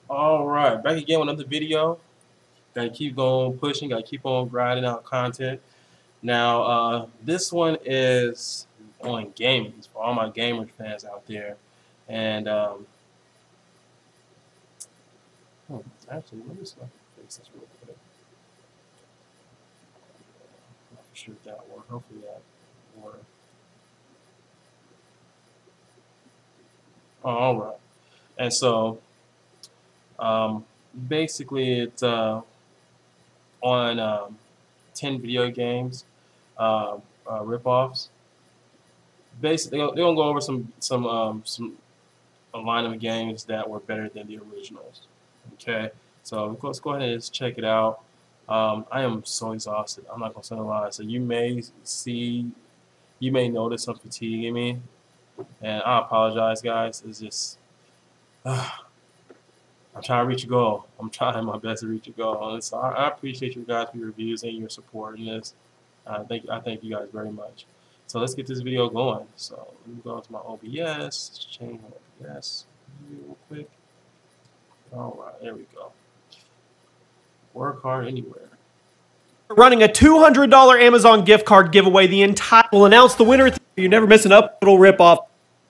All right, back again with another video. Gotta keep going, pushing. Gotta keep on grinding out content. Now, this one is on gaming for all my gamer fans out there. And actually, let me see if I can fix this real quick. Not sure if that worked. Hopefully that worked. All right, and so basically it's on 10 video games rip-offs. Basically, they're gonna go over some a line of games that were better than the originals. Okay, so let's go ahead and just check it out. I am so exhausted. I'm not gonna say a lie. So you may notice some fatigue in me, and I apologize, guys. It's just I'm trying to reach a goal. I'm trying my best to reach a goal. And so I appreciate you guys for your reviews and your support in this. I thank you guys very much. So let's get this video going. So let me go to my OBS. Let's change my OBS real quick. All right, there we go. Work hard anywhere. Running a $200 Amazon gift card giveaway. The entire will announce the winner. You never miss an little ripoff.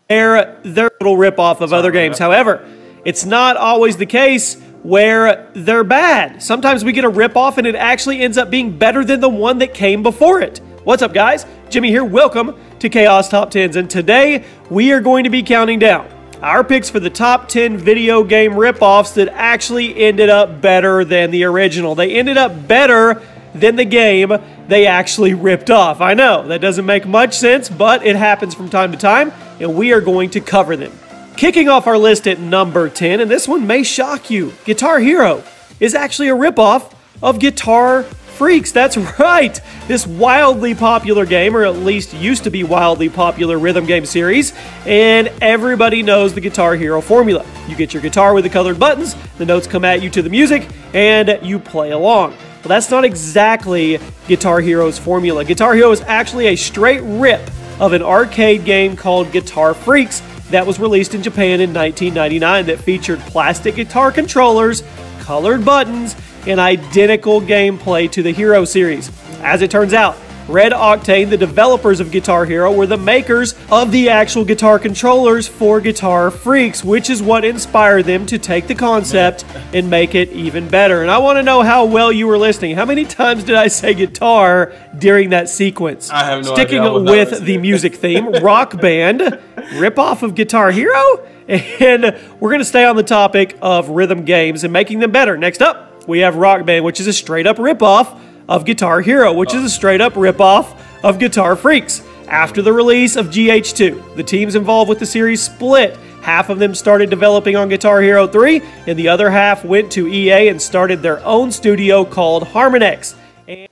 Their little ripoff of other games. However, it's not always the case where they're bad. Sometimes we get a ripoff and it actually ends up being better than the one that came before it. What's up, guys? Jimmy here. Welcome to Chaos Top 10s. And today we are going to be counting down our picks for the top 10 video game ripoffs that actually ended up better than the original. They ended up better than the game they actually ripped off. I know, that doesn't make much sense, but it happens from time to time, and we are going to cover them. Kicking off our list at number 10, and this one may shock you, Guitar Hero is actually a ripoff of Guitar Freaks. That's right! This wildly popular game, or at least used to be wildly popular rhythm game series, and everybody knows the Guitar Hero formula. You get your guitar with the colored buttons, the notes come at you to the music, and you play along. Well, that's not exactly Guitar Hero's formula. Guitar Hero is actually a straight rip of an arcade game called Guitar Freaks that was released in Japan in 1999 that featured plastic guitar controllers, colored buttons, and identical gameplay to the Hero series. As it turns out, Red Octane, the developers of Guitar Hero, were the makers of the actual guitar controllers for Guitar Freaks, which is what inspired them to take the concept and make it even better. And I want to know how well you were listening. How many times did I say guitar during that sequence? I have no Sticking idea. with the music theme, Rock Band, ripoff of Guitar Hero, and we're going to stay on the topic of rhythm games and making them better. Next up, we have Rock Band, which is a straight-up ripoff of Guitar Hero, which is a straight-up ripoff of Guitar Freaks. After the release of GH2, the teams involved with the series split. Half of them started developing on Guitar Hero 3, and the other half went to EA and started their own studio called Harmonix. And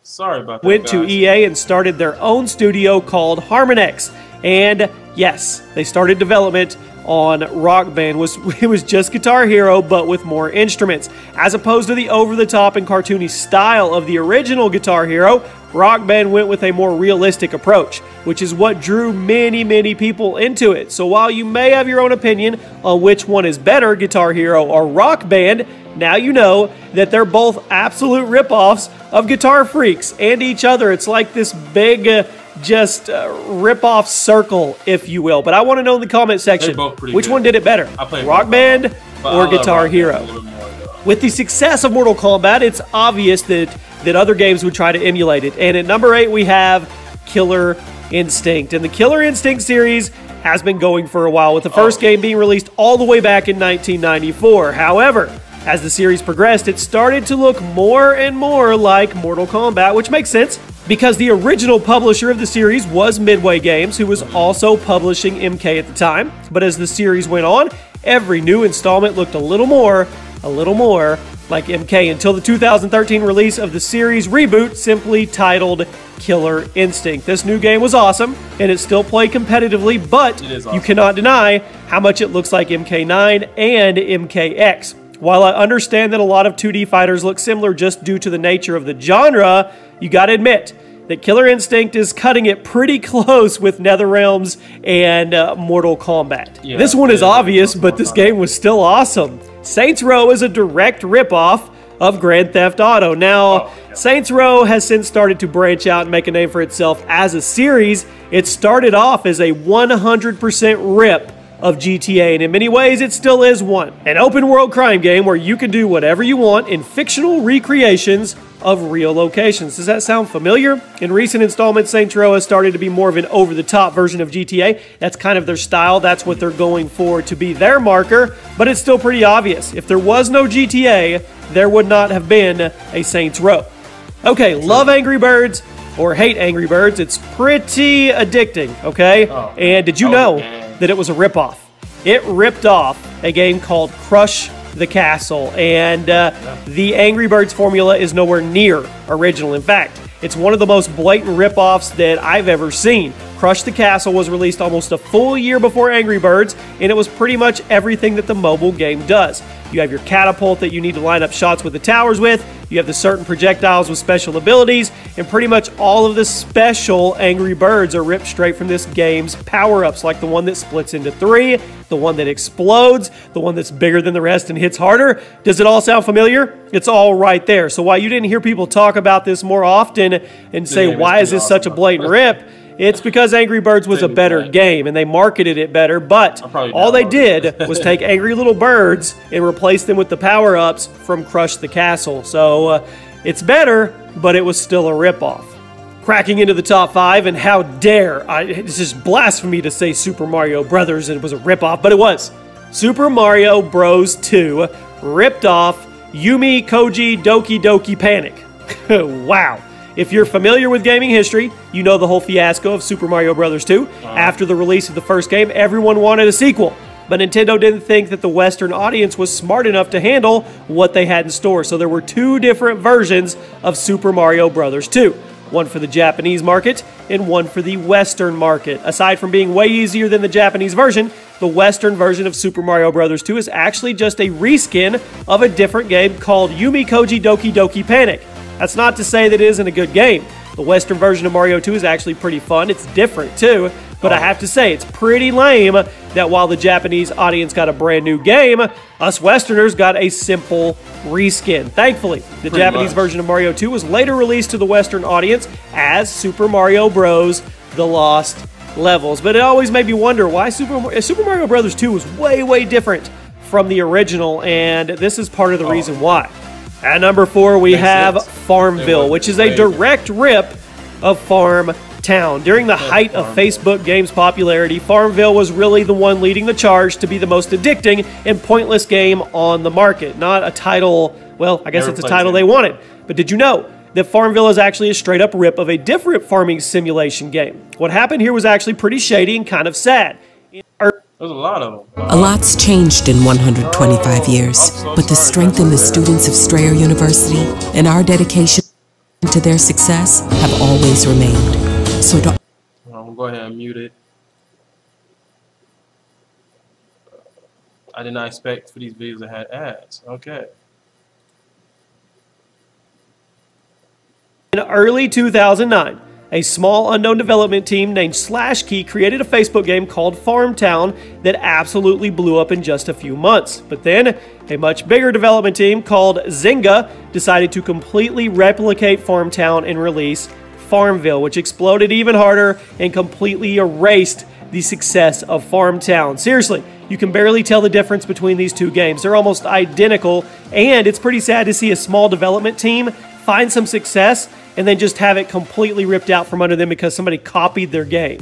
Sorry about that, went to EA and started their own studio called Harmonix. And yes, they started development on Rock Band. It was just Guitar Hero, but with more instruments. As opposed to the over-the-top and cartoony style of the original Guitar Hero, Rock Band went with a more realistic approach, which is what drew many, many people into it. So while you may have your own opinion on which one is better, Guitar Hero or Rock Band, now you know that they're both absolute ripoffs of Guitar Freaks and each other. It's like this big rip-off circle, if you will. But I want to know in the comment section, which one did it better, Rock Band or Guitar Hero? With the success of Mortal Kombat, it's obvious that other games would try to emulate it. And at number 8, we have Killer Instinct. And the Killer Instinct series has been going for a while, with the first game being released all the way back in 1994. However, as the series progressed, it started to look more and more like Mortal Kombat, which makes sense because the original publisher of the series was Midway Games, who was also publishing MK at the time. But as the series went on, every new installment looked a little more like MK until the 2013 release of the series reboot, simply titled Killer Instinct. This new game was awesome, and it still played competitively, but you cannot deny how much it looks like MK9 and MKX. While I understand that a lot of 2D fighters look similar just due to the nature of the genre, you gotta admit, that Killer Instinct is cutting it pretty close with NetherRealms and Mortal Kombat. Yeah, this one is yeah, obvious, but this game was still awesome. Saints Row is a direct ripoff of Grand Theft Auto. Now, Saints Row has since started to branch out and make a name for itself as a series. It started off as a 100% rip of GTA, and in many ways it still is one. An open world crime game where you can do whatever you want in fictional recreations of real locations. Does that sound familiar? In recent installments, Saints Row has started to be more of an over-the-top version of GTA. That's kind of their style. That's what they're going for to be their marker, but it's still pretty obvious. If there was no GTA, there would not have been a Saints Row. Okay, love Angry Birds or hate Angry Birds, it's pretty addicting, okay? And did you know that it was a ripoff? It ripped off a game called Crush the Castle, and the Angry Birds formula is nowhere near original. In fact, it's one of the most blatant ripoffs that I've ever seen. Crush the Castle was released almost a full year before Angry Birds, and it was pretty much everything that the mobile game does. You have your catapult that you need to line up shots with the towers with, you have the certain projectiles with special abilities, and pretty much all of the special Angry Birds are ripped straight from this game's power-ups, like the one that splits into 3, the one that explodes, the one that's bigger than the rest and hits harder. Does it all sound familiar? It's all right there. So while you didn't hear people talk about this more often and say, why is this such a blatant rip? It's because Angry Birds was a better game, and they marketed it better, but all they did was take Angry Little Birds and replace them with the power-ups from Crush the Castle. So it's better, but it was still a ripoff. Cracking into the top 5, and how dare, it's just blasphemy to say Super Mario Brothers and it was a ripoff, but it was. Super Mario Bros. 2 ripped off Yumi Koji Doki Doki Panic. Wow. If you're familiar with gaming history, you know the whole fiasco of Super Mario Bros. 2. After the release of the first game, everyone wanted a sequel. But Nintendo didn't think that the Western audience was smart enough to handle what they had in store. So there were 2 different versions of Super Mario Bros. 2. One for the Japanese market and one for the Western market. Aside from being way easier than the Japanese version, the Western version of Super Mario Bros. 2 is actually just a reskin of a different game called Yumi Koji Doki Doki Panic. That's not to say that it isn't a good game. The Western version of Mario 2 is actually pretty fun. It's different too, but I have to say it's pretty lame that while the Japanese audience got a brand new game, us Westerners got a simple reskin. Thankfully, the Japanese version of Mario 2 was later released to the Western audience as Super Mario Bros. The Lost Levels. But it always made me wonder why Super Mario Bros. 2 was way different from the original, and this is part of the reason why. At number 4, we have Farmville, which is a direct rip of Farm Town. During the height of Facebook games' popularity, Farmville was really the one leading the charge to be the most addicting and pointless game on the market. Not a title, well, I guess it's a title they wanted. But did you know that Farmville is actually a straight-up rip of a different farming simulation game? What happened here was actually pretty shady and kind of sad. There's a lot of them. A lot's changed in 125 years, but the strength in the students of Strayer University and our dedication to their success have always remained. So I'm going to go ahead and mute it. I did not expect for these videos to have ads. Okay. In early 2009, a small unknown development team named SlashKey created a Facebook game called Farmtown that absolutely blew up in just a few months. But then, a much bigger development team called Zynga decided to completely replicate Farmtown and release Farmville, which exploded even harder and completely erased the success of Farmtown. Seriously, you can barely tell the difference between these two games. They're almost identical, and it's pretty sad to see a small development team find some success and then just have it completely ripped out from under them because somebody copied their game.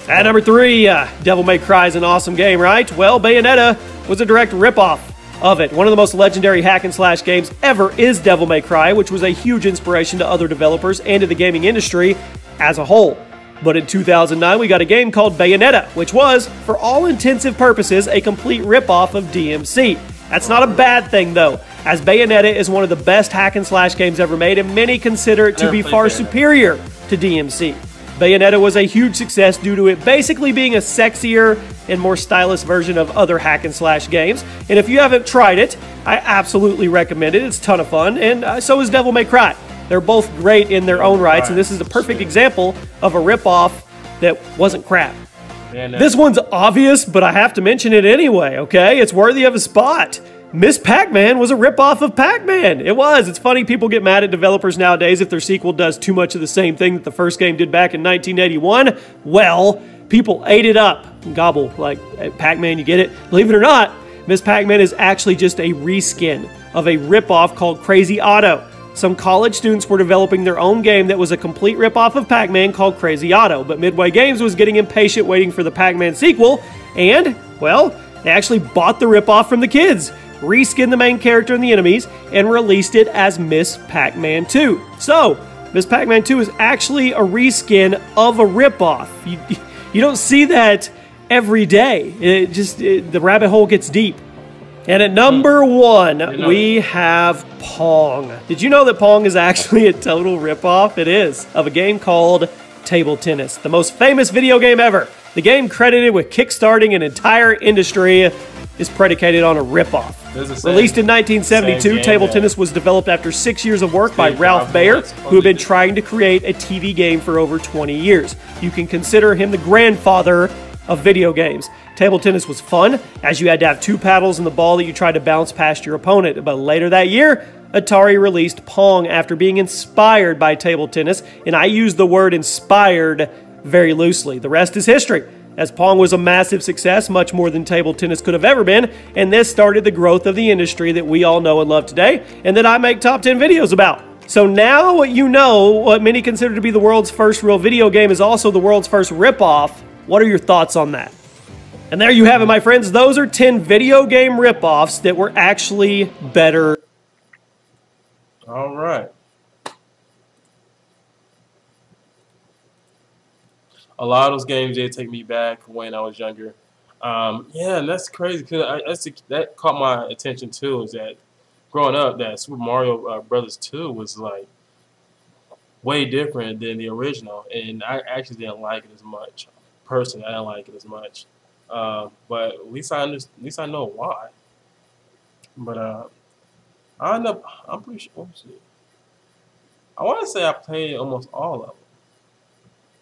At number 3, Devil May Cry is an awesome game, right? Well, Bayonetta was a direct ripoff of it. One of the most legendary hack-and-slash games ever is Devil May Cry, which was a huge inspiration to other developers and to the gaming industry as a whole. But in 2009, we got a game called Bayonetta, which was, for all intensive purposes, a complete ripoff of DMC. That's not a bad thing, though, as Bayonetta is one of the best hack-and-slash games ever made, and many consider it to be far superior to DMC. Bayonetta was a huge success due to it basically being a sexier and more stylish version of other hack-and-slash games, and if you haven't tried it, I absolutely recommend it. It's a ton of fun, and so is Devil May Cry. They're both great in their own rights, and this is a perfect example of a ripoff that wasn't crap. Man, This one's obvious, but I have to mention it anyway, okay? It's worthy of a spot. Miss Pac-Man was a ripoff of Pac-Man. It was. It's funny people get mad at developers nowadays if their sequel does too much of the same thing that the first game did back in 1981. Well, people ate it up. Gobble, like, Pac-Man, you get it? Believe it or not, Miss Pac-Man is actually just a reskin of a ripoff called Crazy Otto. Some college students were developing their own game that was a complete ripoff of Pac-Man called Crazy Otto, but Midway Games was getting impatient waiting for the Pac-Man sequel, and, well, they actually bought the ripoff from the kids, reskinned the main character and the enemies, and released it as Miss Pac-Man 2. So, Miss Pac-Man 2 is actually a reskin of a ripoff. You don't see that every day. The rabbit hole gets deep. And at number 1, we have Pong. Did you know that Pong is actually a total ripoff? It is, of a game called Table Tennis, the most famous video game ever. The game, credited with kickstarting an entire industry, is predicated on a ripoff. Released in 1972, Table Tennis was developed after 6 years of work by Ralph Baer, who had been trying to create a TV game for over 20 years. You can consider him the grandfather of video games. Table tennis was fun, as you had to have 2 paddles and the ball that you tried to bounce past your opponent. But later that year, Atari released Pong after being inspired by table tennis, and I use the word inspired very loosely. The rest is history, as Pong was a massive success, much more than table tennis could have ever been, and this started the growth of the industry that we all know and love today, and that I make top 10 videos about. So now you know what many consider to be the world's first real video game is also the world's first ripoff. What are your thoughts on that? And there you have it, my friends. Those are 10 video game ripoffs that were actually better. All right. A lot of those games did take me back when I was younger. Yeah, and that's crazy because that caught my attention too. Is that growing up, that Super Mario Brothers 2 was like way different than the original, and I actually didn't like it as much. Personally, I didn't like it as much. But at least I know why. But I'm pretty sure. I want to say I played almost all of them.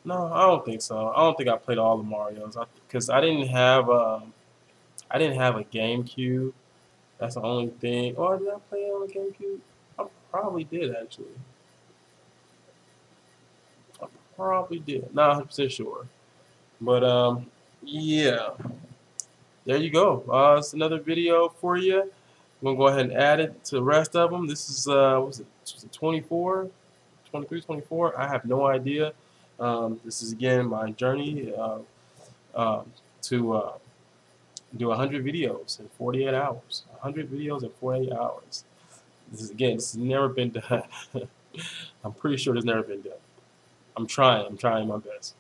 No, I don't think so. I don't think I played all the Marios because I didn't have a GameCube. That's the only thing. Or did I play on a GameCube? I probably did actually. I probably did. Not 100% sure. But yeah. There you go. It's another video for you. I'm gonna go ahead and add it to the rest of them. This is what was it 24, 23, 24? I have no idea. This is again my journey to do 100 videos in 48 hours. 100 videos in 48 hours. This has never been done. I'm pretty sure it's never been done. I'm trying my best.